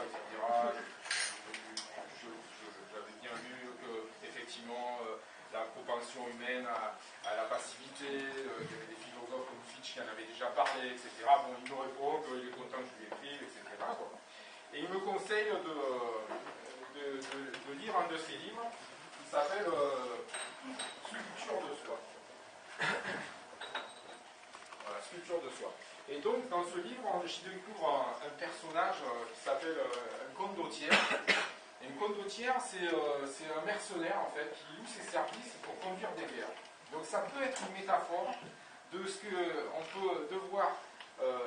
etc. J'avais bien vu que, effectivement, la propension humaine à la passivité, il y avait des philosophes comme Fitch qui en avaient déjà parlé, etc. Bon, il me répond qu'il est content que je lui écrive, etc. Quoi. Et il me conseille de lire un de ses livres qui s'appelle Sculpture de soi. Voilà, Sculpture de soi. Et donc, dans ce livre, j'y découvre un personnage qui s'appelle un condottiere. Et une condottiere, c'est un mercenaire, en fait, qui loue ses services pour conduire des guerres. Donc, ça peut être une métaphore de ce qu'on peut devoir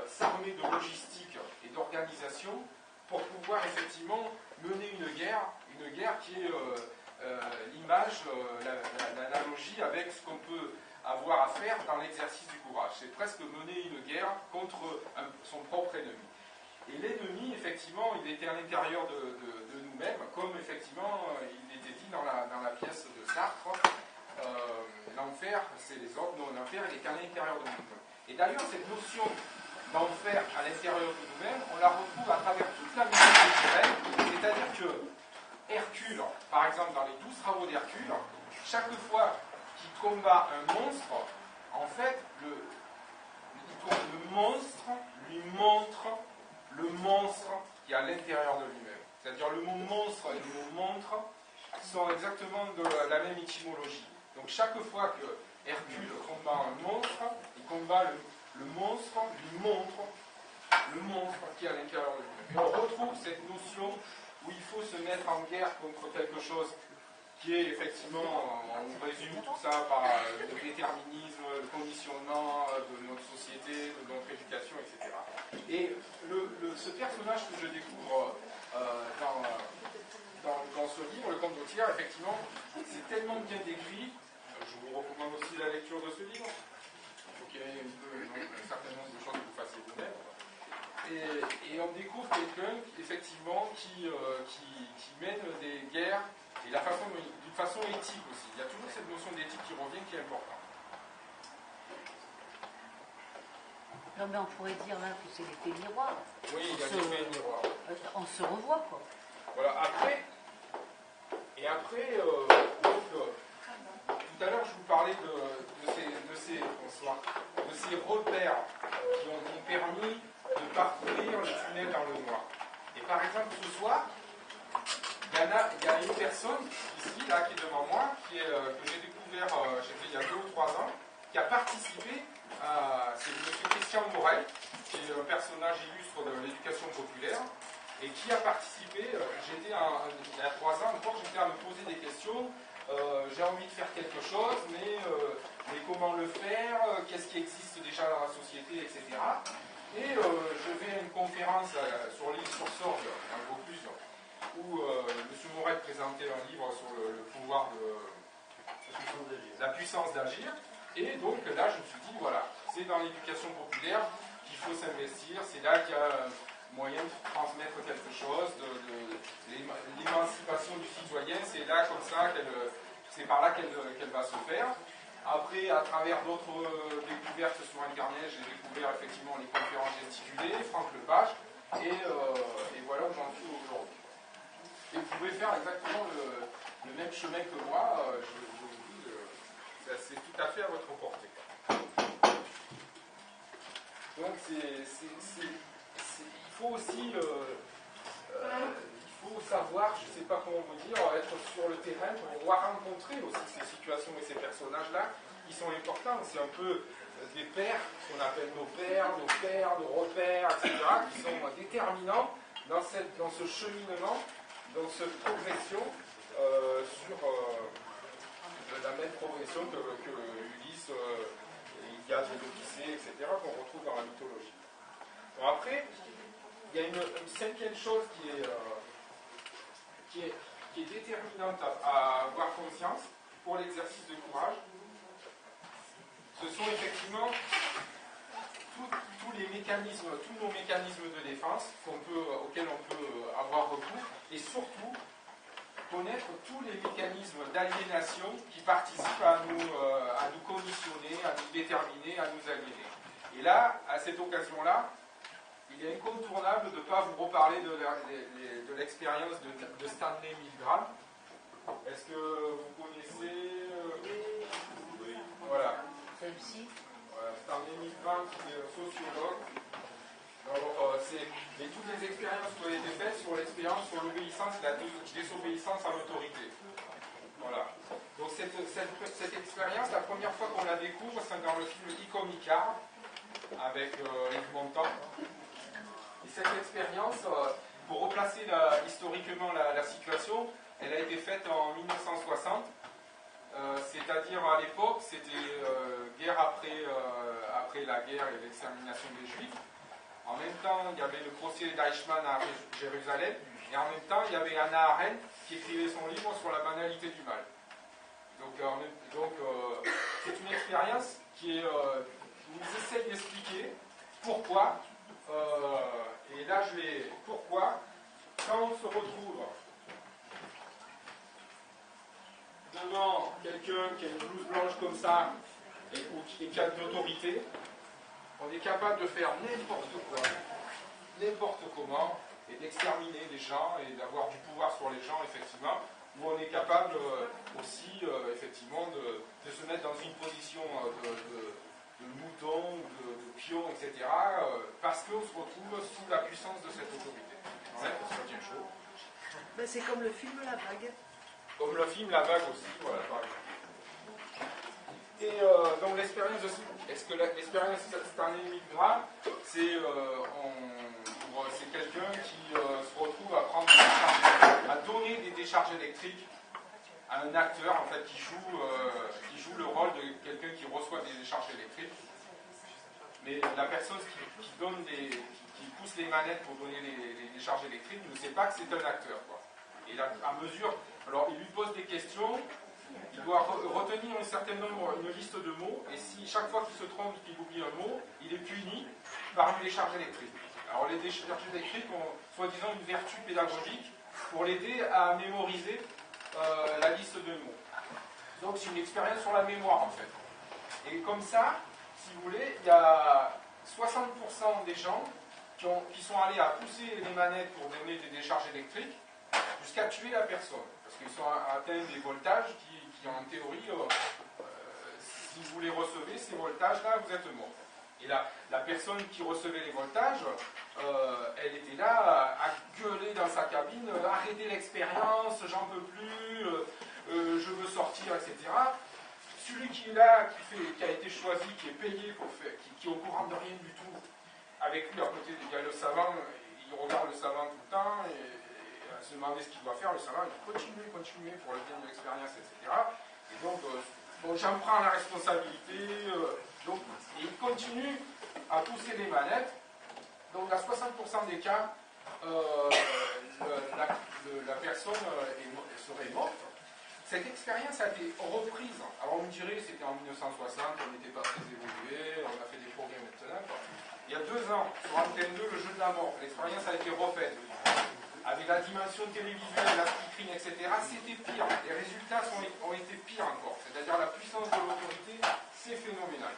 s'armer de logistique et d'organisation pour pouvoir, effectivement, mener une guerre qui est l'image, l'analogie avec ce qu'on peut avoir à faire dans l'exercice du courage. C'est presque mener une guerre contre son propre ennemi. Et l'ennemi, effectivement, il était à l'intérieur de nous-mêmes, comme effectivement il était dit dans la pièce de Sartre, l'enfer, c'est les autres, non, l'enfer, il est à l'intérieur de nous-mêmes. Et d'ailleurs, cette notion d'enfer à l'intérieur de nous-mêmes, on la retrouve à travers toute la mythologie grecque, c'est-à-dire que Hercule, par exemple, dans les 12 travaux d'Hercule, chaque fois qu'il combat un monstre, en fait, le monstre lui montre le monstre qui est à l'intérieur de lui-même. C'est-à-dire le mot monstre et le mot montre sont exactement de la même étymologie. Donc chaque fois que Hercule combat un monstre, il combat le monstre, lui montre le monstre qui est à l'intérieur de lui-même. Et on retrouve cette notion où il faut se mettre en guerre contre quelque chose qui est effectivement, on résume tout ça par le déterminisme, le conditionnement de notre société, de notre éducation, etc. Et ce personnage que je découvre dans ce livre, le condottiere, effectivement, c'est tellement bien décrit. Je vous recommande aussi la lecture de ce livre. Il faut qu'il y ait un certain nombre de choses que vous fassiez vous-même. Et on découvre quelqu'un, effectivement, qui mène des guerres, et d'une façon éthique aussi. Il y a toujours cette notion d'éthique qui revient, qui est importante. Non, mais on pourrait dire là que c'est l'effet miroir. Oui, il y a l'effet miroir. On se revoit, quoi. Voilà, après, tout à l'heure, je vous parlais de ces repères qui ont permis de parcourir le tunnel dans le noir. Et par exemple, ce soir, il y a une personne ici, là, qui est devant moi, que j'ai découvert, il y a 2 ou 3 ans, qui a participé c'est M. Christian Morel, qui est un personnage illustre de l'éducation populaire, et qui a participé, il y a 3 ans encore, j'étais à me poser des questions, j'ai envie de faire quelque chose, mais comment le faire, qu'est-ce qui existe déjà dans la société, etc. Et je vais à une conférence sur l'île sur Sorgue, dans le Vaucluse, où M. Morel présentait un livre sur le pouvoir la puissance d'agir. Et donc là, je me suis dit, voilà, c'est dans l'éducation populaire qu'il faut s'investir, c'est là qu'il y a moyen de transmettre quelque chose, l'émancipation du citoyen, c'est là comme ça, c'est par là qu'elle va se faire. Après, à travers d'autres découvertes sur Internet, j'ai découvert effectivement les conférences gesticulées, Franck Lepage, et voilà où j'en suis aujourd'hui. Et vous pouvez faire exactement le même chemin que moi, je vous dis, c'est tout à fait à votre portée. Donc il faut aussi, il faut savoir, je ne sais pas comment vous dire, être sur le terrain pour pouvoir rencontrer aussi ces situations et ces personnages-là qui sont importants. C'est un peu des pères, ce qu'on appelle nos pères, nos repères, etc., qui sont déterminants dans ce cheminement, dans cette progression sur la même progression que Ulysse, Iliade et l'Odyssée, etc., qu'on retrouve dans la mythologie. Bon, après, il y a une 5e chose qui est déterminante à avoir conscience pour l'exercice de courage. Ce sont effectivement tous nos mécanismes de défense auxquels on peut avoir recours, et surtout connaître tous les mécanismes d'aliénation qui participent à nous conditionner, à nous déterminer, à nous aliéner. Et là, à cette occasion-là, il est incontournable de ne pas vous reparler de de l'expérience de Stanley Milgram. Est-ce que vous connaissez oui. Voilà. Celle-ci. Voilà, Stanley Milgram, qui est sociologue. Alors, et toutes les expériences qui ont été faites sur l'expérience sur l'obéissance et la désobéissance à l'autorité. Voilà. Donc cette expérience, la première fois qu'on la découvre, c'est dans le film Icône Icare, avec Yves Montand. Et cette expérience, pour replacer historiquement la situation, elle a été faite en 1960, c'est-à-dire à l'époque, c'était guerre après la guerre et l'extermination des Juifs. En même temps, il y avait le procès d'Eichmann à Jérusalem, et en même temps, il y avait Hannah Arendt qui écrivait son livre sur la banalité du mal. Donc c'est une expérience qui nous essaie d'expliquer pourquoi, et là je vais, pourquoi, quand on se retrouve devant quelqu'un qui a une blouse blanche comme ça, et qui a de l'autorité, on est capable de faire n'importe quoi, n'importe comment, et d'exterminer des gens, et d'avoir du pouvoir sur les gens, effectivement, où on est capable aussi, effectivement, de se mettre dans une position de mouton, de pion, etc., parce qu'on se retrouve sous la puissance de cette autorité. Ouais, ça tient chaud. Ben, c'est comme le film La Vague. Comme le film La Vague aussi, voilà, par exemple. Et donc l'expérience aussi, est-ce que l'expérience Stanley Milgram, c'est quelqu'un qui se retrouve à donner des décharges électriques à un acteur en fait qui joue le rôle de quelqu'un qui reçoit des décharges électriques. Mais la personne qui pousse les manettes pour donner les décharges électriques ne sait pas que c'est un acteur, quoi. Et là, à mesure, alors il lui pose des questions. Il doit retenir une liste de mots, et si chaque fois qu'il se trompe, qu'il oublie un mot, il est puni par une décharge électrique. Alors les décharges électriques ont soi-disant une vertu pédagogique pour l'aider à mémoriser la liste de mots. Donc c'est une expérience sur la mémoire en fait. Et comme ça, si vous voulez, il y a 60% des gens qui sont allés à pousser les manettes pour donner des décharges électriques jusqu'à tuer la personne. Parce qu'ils sont atteints des voltages qui en théorie, si vous les recevez, ces voltages-là, vous êtes mort. Et la personne qui recevait les voltages, elle était là à gueuler dans sa cabine, arrêtez l'expérience, j'en peux plus, je veux sortir, etc. Celui qui est là, qui a été choisi, qui est payé pour faire, qui est au courant de rien du tout, avec lui à côté, il y a le savant, il regarde le savant tout le temps, et se demander ce qu'il doit faire, le savant, il dit continuez pour le bien de l'expérience, etc. Et donc, j'en prends la responsabilité, et il continue à pousser les manettes. Donc, dans 60% des cas, la personne serait morte. Cette expérience a été reprise. Alors, on me dirait, c'était en 1960, on n'était pas très évolué, on a fait des progrès maintenant. Il y a 2 ans, sur Antenne 2, le jeu de la mort, l'expérience a été refaite. Avec la dimension télévisuelle, la speakerine, etc., c'était pire. Les résultats ont été pires encore. C'est-à-dire la puissance de l'autorité, c'est phénoménal.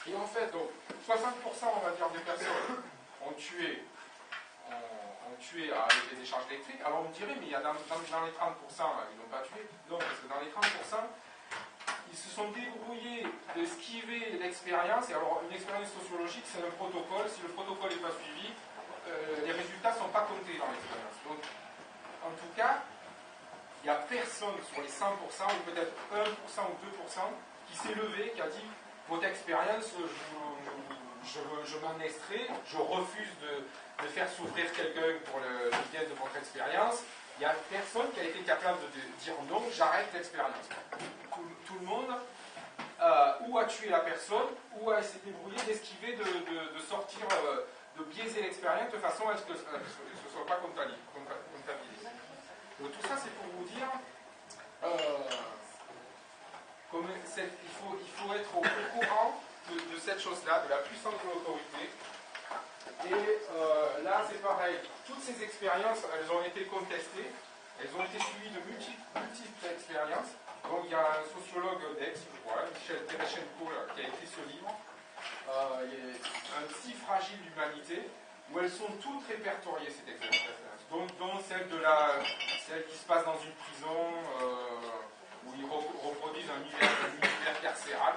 Et en fait, donc, 60%, on va dire, des personnes ont tué avec des décharges électriques. Alors on me dirait, mais il y a dans les 30%, ils n'ont pas tué. Non, parce que dans les 30%, ils se sont débrouillés d'esquiver l'expérience. Et alors, une expérience sociologique, c'est un protocole. Si le protocole n'est pas suivi, les résultats ne sont pas comptés dans l'expérience. Donc, en tout cas, il n'y a personne sur les 100%, ou peut-être 1% ou 2%, qui s'est levé, qui a dit votre expérience, je m'en extrais, je refuse de faire souffrir quelqu'un pour le bien de votre expérience. Il n'y a personne qui a été capable de dire non, j'arrête l'expérience. Tout le monde ou a tué la personne, ou a essayé de débrouiller, d'esquiver, de sortir, de biaiser l'expérience de façon à ce que ce ne soit pas comptabilisé. Donc tout ça, c'est pour vous dire il faut être au courant de cette chose-là, de la puissance de l'autorité. Et là, c'est pareil. Toutes ces expériences, elles ont été contestées. Elles ont été suivies de multiples expériences. Donc il y a un sociologue d'Aix, je crois, Michel Tereschenko, qui a écrit ce livre. Il y a un si fragile d'humanité, où elles sont toutes répertoriées, ces expériences. dont celle qui se passe dans une prison, où ils reproduisent un univers carcéral.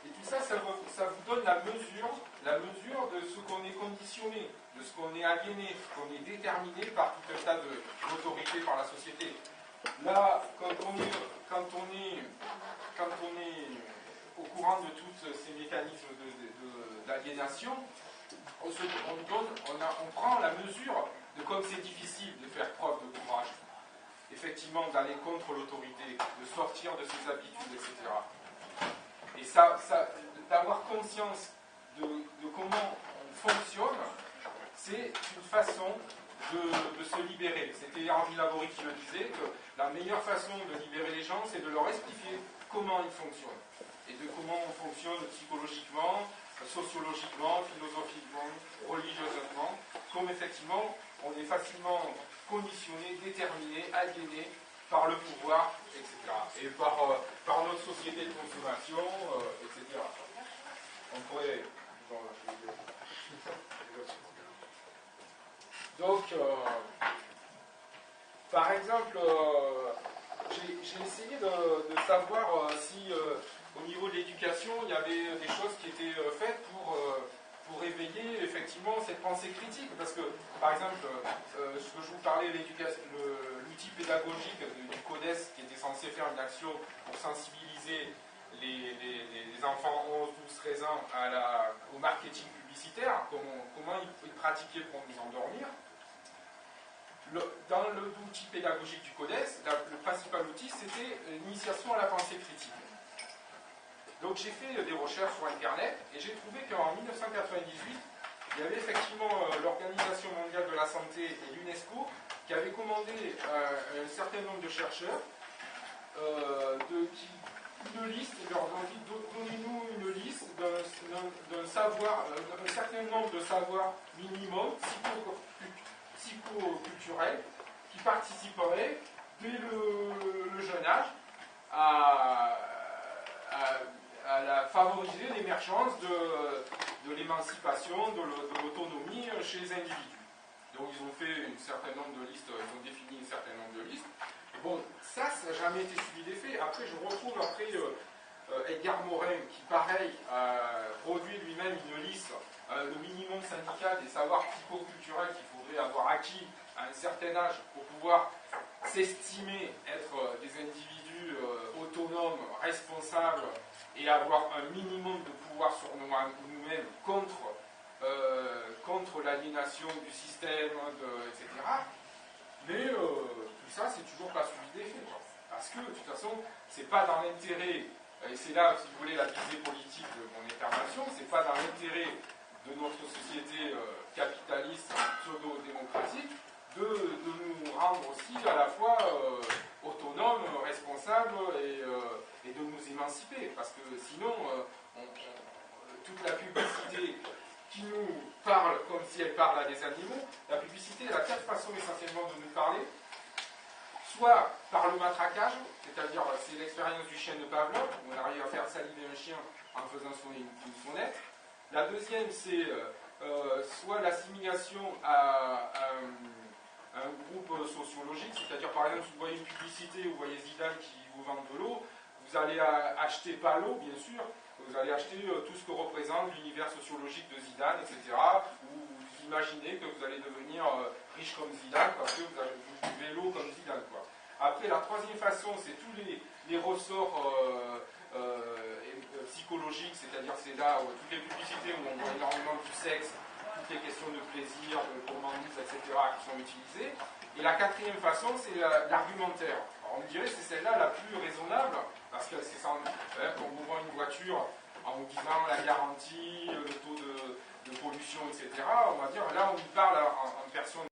Et tout ça, ça vous donne la mesure de ce qu'on est conditionné, de ce qu'on est aliéné, qu'on est déterminé par tout un tas d'autorités par la société. Là, quand on est au courant de tous ces mécanismes d'aliénation, on prend la mesure de comme c'est difficile de faire preuve de courage, effectivement d'aller contre l'autorité, de sortir de ses habitudes, etc. Et d'avoir conscience de comment on fonctionne, c'est une façon de se libérer. C'était Henri Laborie qui le disait, que la meilleure façon de libérer les gens, c'est de leur expliquer comment ils fonctionnent. Et de comment on fonctionne psychologiquement, sociologiquement, philosophiquement, religieusement, comme effectivement on est facilement conditionné, déterminé, aliéné par le pouvoir, etc. Et par notre société de consommation, etc. On pourrait... Donc, par exemple, j'ai essayé de savoir si au niveau de l'éducation, il y avait des choses qui étaient faites pour éveiller effectivement cette pensée critique. Parce que, par exemple, ce que je vous parlais, l'outil pédagogique du CODES qui était censé faire une action pour sensibiliser les enfants 11, 12, 13 ans au marketing publicitaire, comment ils pratiquaient pour nous endormir. Dans l'outil pédagogique du CODES, le principal outil, c'était l'initiation à la pensée critique. Donc j'ai fait des recherches sur Internet et j'ai trouvé qu'en 1998, il y avait effectivement l'Organisation mondiale de la santé et l'UNESCO qui avaient commandé un certain nombre de chercheurs une liste, leur ont dit donnez-nous une liste d'un savoir, un certain nombre de savoirs minimum psychoculturels qui participeraient dès le jeune âge à favoriser l'émergence de l'émancipation, de l'autonomie chez les individus. Donc ils ont fait un certain nombre de listes, ils ont défini un certain nombre de listes. Bon, ça n'a jamais été suivi des faits. Après, je retrouve Edgar Morin, qui pareil produit lui-même une liste, le minimum syndical des savoirs psychoculturels qu'il faudrait avoir acquis à un certain âge pour pouvoir s'estimer être des individus autonomes, responsables et avoir un minimum de pouvoir sur nous-mêmes contre l'aliénation du système, etc. Mais tout ça, c'est toujours pas suivi des faits. Parce que, de toute façon, c'est pas dans l'intérêt, et c'est là, si vous voulez, la visée politique de mon intervention, c'est pas dans l'intérêt de notre société capitaliste, pseudo-démocratique, de nous rendre aussi à la fois autonomes, responsables et de nous émanciper. Parce que sinon, toute la publicité qui nous parle comme si elle parle à des animaux, la publicité, elle a quatre façons essentiellement de nous parler. Soit par le matraquage, c'est-à-dire c'est l'expérience du chien de Pavlov, où on arrive à faire saliver un chien en faisant sonner une sonnette. La deuxième, c'est soit l'assimilation à un groupe sociologique, c'est-à-dire par exemple, si vous voyez une publicité, vous voyez Zidane qui vous vend de l'eau, vous allez acheter pas l'eau, bien sûr, vous allez acheter tout ce que représente l'univers sociologique de Zidane, etc. Ou vous imaginez que vous allez devenir riche comme Zidane parce que vous buvez l'eau comme Zidane, quoi. Après, la troisième façon, c'est tous les ressorts psychologiques, c'est-à-dire c'est là toutes les publicités où on voit énormément du sexe, toutes les questions de plaisir, de gourmandise, etc. qui sont utilisées. Et la quatrième façon, c'est l'argumentaire. Alors on me dirait que c'est celle-là la plus raisonnable, parce que c'est ça, quand on vous vend une voiture en vous disant la garantie, le taux de pollution, etc., on va dire, là on y parle en personne